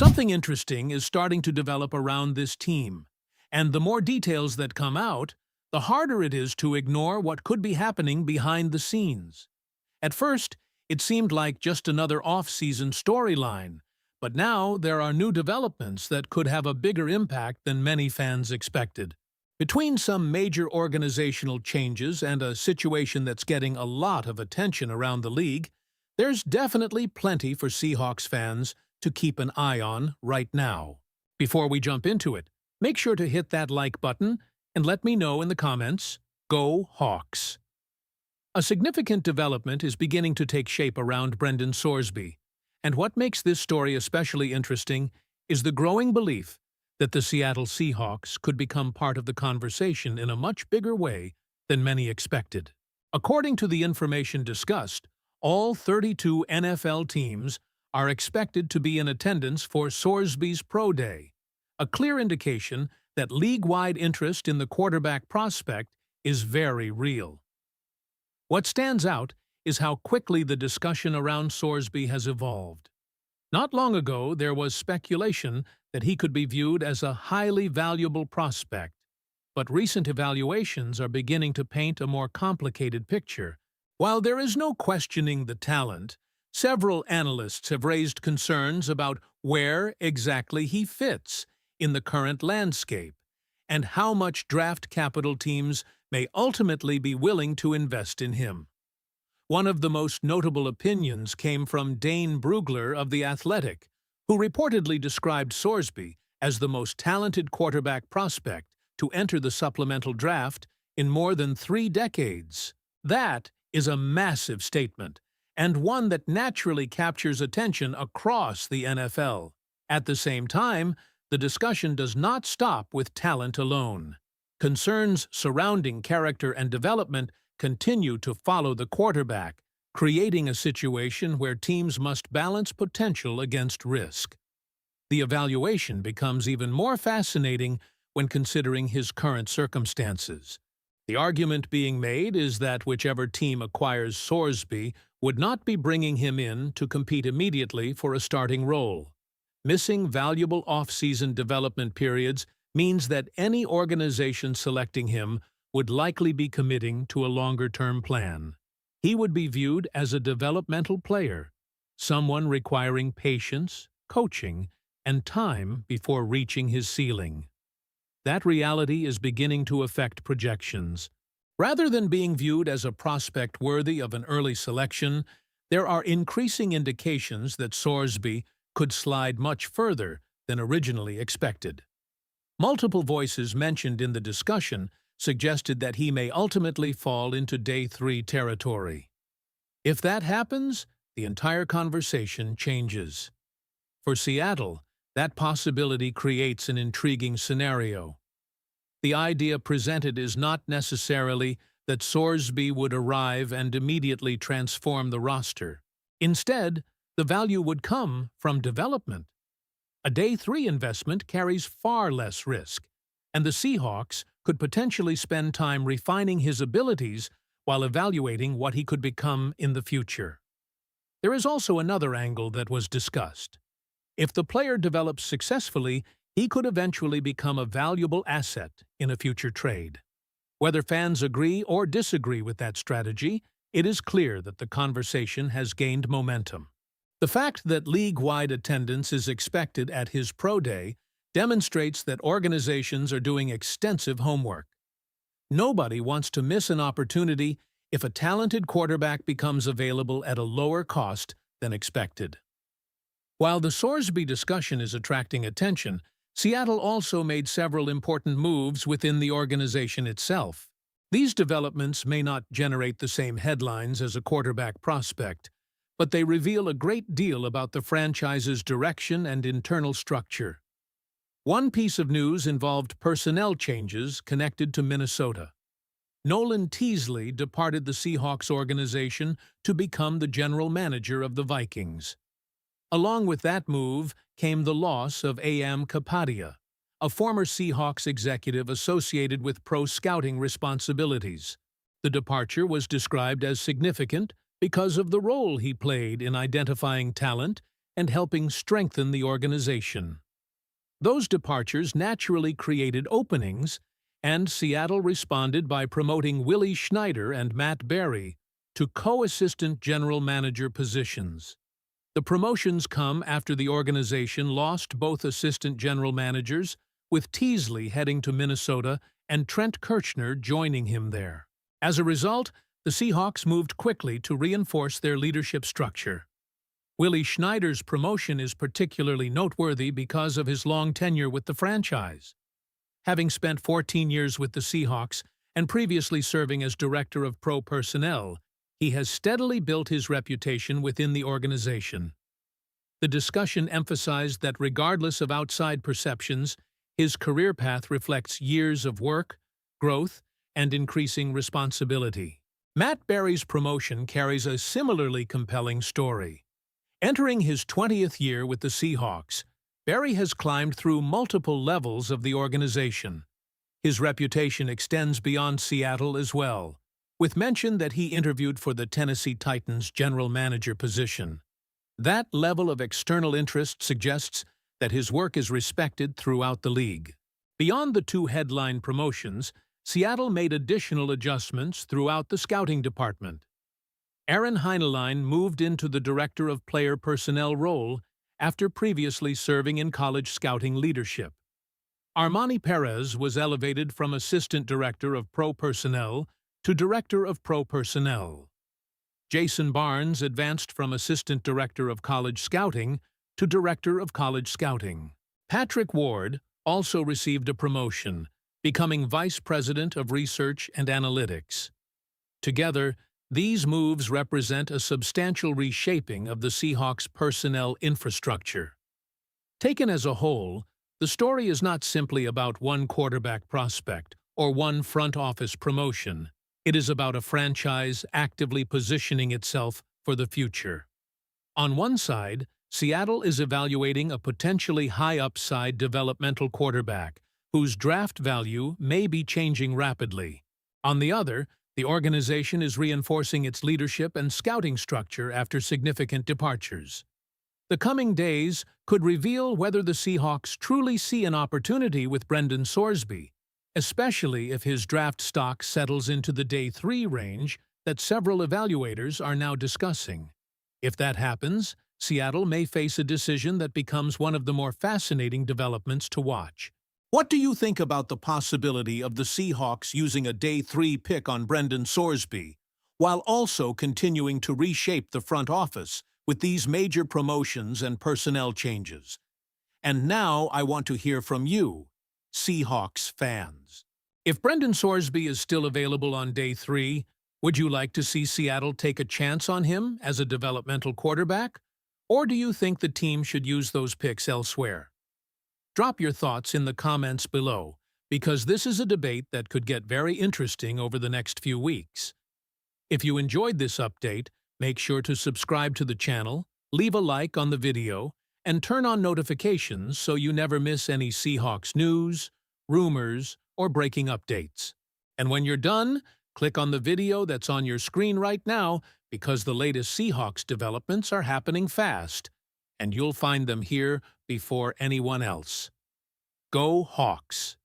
Something interesting is starting to develop around this team, and the more details that come out, the harder it is to ignore what could be happening behind the scenes. At first, it seemed like just another off-season storyline, but now there are new developments that could have a bigger impact than many fans expected. Between some major organizational changes and a situation that's getting a lot of attention around the league, there's definitely plenty for Seahawks fans to keep an eye on right now. Before we jump into it, make sure to hit that like button and let me know in the comments, Go Hawks! A significant development is beginning to take shape around Brendan Sorsby, and what makes this story especially interesting is the growing belief that the Seattle Seahawks could become part of the conversation in a much bigger way than many expected. According to the information discussed, all 32 NFL teams are expected to be in attendance for Sorsby's Pro Day, a clear indication that league-wide interest in the quarterback prospect is very real. What stands out is how quickly the discussion around Sorsby has evolved. Not long ago, there was speculation that he could be viewed as a highly valuable prospect, but recent evaluations are beginning to paint a more complicated picture. While there is no questioning the talent, several analysts have raised concerns about where exactly he fits in the current landscape and how much draft capital teams may ultimately be willing to invest in him. One of the most notable opinions came from Dane Brugler of The Athletic, who reportedly described Sorsby as the most talented quarterback prospect to enter the supplemental draft in more than 3 decades. That is a massive statement, and one that naturally captures attention across the NFL. At the same time, the discussion does not stop with talent alone. Concerns surrounding character and development continue to follow the quarterback, creating a situation where teams must balance potential against risk. The evaluation becomes even more fascinating when considering his current circumstances. The argument being made is that whichever team acquires Sorsby would not be bringing him in to compete immediately for a starting role. Missing valuable off-season development periods means that any organization selecting him would likely be committing to a longer-term plan. He would be viewed as a developmental player, someone requiring patience, coaching, and time before reaching his ceiling. That reality is beginning to affect projections. Rather than being viewed as a prospect worthy of an early selection, there are increasing indications that Sorsby could slide much further than originally expected. Multiple voices mentioned in the discussion suggested that he may ultimately fall into Day 3 territory. If that happens, the entire conversation changes. For Seattle, that possibility creates an intriguing scenario. The idea presented is not necessarily that Sorsby would arrive and immediately transform the roster. Instead, the value would come from development. A Day 3 investment carries far less risk, and the Seahawks could potentially spend time refining his abilities while evaluating what he could become in the future. There is also another angle that was discussed. If the player develops successfully, he could eventually become a valuable asset in a future trade. Whether fans agree or disagree with that strategy, it is clear that the conversation has gained momentum. The fact that league-wide attendance is expected at his pro day demonstrates that organizations are doing extensive homework. Nobody wants to miss an opportunity if a talented quarterback becomes available at a lower cost than expected. While the Sorsby discussion is attracting attention, Seattle also made several important moves within the organization itself. These developments may not generate the same headlines as a quarterback prospect, but they reveal a great deal about the franchise's direction and internal structure. One piece of news involved personnel changes connected to Minnesota. Nolan Teasley departed the Seahawks organization to become the general manager of the Vikings. Along with that move came the loss of A.M. Kapadia, a former Seahawks executive associated with pro scouting responsibilities. The departure was described as significant because of the role he played in identifying talent and helping strengthen the organization. Those departures naturally created openings, and Seattle responded by promoting Willie Schneider and Matt Berry to co-assistant general manager positions. The promotions come after the organization lost both assistant general managers, with Teasley heading to Minnesota and Trent Kirchner joining him there. As a result, the Seahawks moved quickly to reinforce their leadership structure. Willie Schneider's promotion is particularly noteworthy because of his long tenure with the franchise. Having spent 14 years with the Seahawks and previously serving as director of pro personnel, he has steadily built his reputation within the organization. The discussion emphasized that regardless of outside perceptions, his career path reflects years of work, growth, and increasing responsibility. Matt Berry's promotion carries a similarly compelling story. Entering his 20th year with the Seahawks, Berry has climbed through multiple levels of the organization. His reputation extends beyond Seattle as well, with mention that he interviewed for the Tennessee Titans general manager position. That level of external interest suggests that his work is respected throughout the league. Beyond the two headline promotions, Seattle made additional adjustments throughout the scouting department. Aaron Heinlein moved into the Director of Player Personnel role after previously serving in college scouting leadership. Armani Perez was elevated from Assistant Director of Pro Personnel to Director of Pro Personnel. Jason Barnes advanced from Assistant Director of College Scouting to Director of College Scouting. Patrick Ward also received a promotion, becoming Vice President of Research and Analytics. Together, these moves represent a substantial reshaping of the Seahawks' personnel infrastructure. Taken as a whole, the story is not simply about one quarterback prospect or one front office promotion. It is about a franchise actively positioning itself for the future. On one side, Seattle is evaluating a potentially high-upside developmental quarterback whose draft value may be changing rapidly. On the other, the organization is reinforcing its leadership and scouting structure after significant departures. The coming days could reveal whether the Seahawks truly see an opportunity with Brendan Sorsby, especially if his draft stock settles into the day 3 range that several evaluators are now discussing. If that happens, Seattle may face a decision that becomes one of the more fascinating developments to watch. What do you think about the possibility of the Seahawks using a day 3 pick on Brendan Sorsby, while also continuing to reshape the front office with these major promotions and personnel changes? And now I want to hear from you, Seahawks fans. If Brendan Sorsby is still available on day 3, would you like to see Seattle take a chance on him as a developmental quarterback? Or do you think the team should use those picks elsewhere? Drop your thoughts in the comments below, because this is a debate that could get very interesting over the next few weeks. If you enjoyed this update, make sure to subscribe to the channel, leave a like on the video, and turn on notifications so you never miss any Seahawks news, rumors, or breaking updates. And when you're done, click on the video that's on your screen right now, because the latest Seahawks developments are happening fast, and you'll find them here before anyone else. Go Hawks!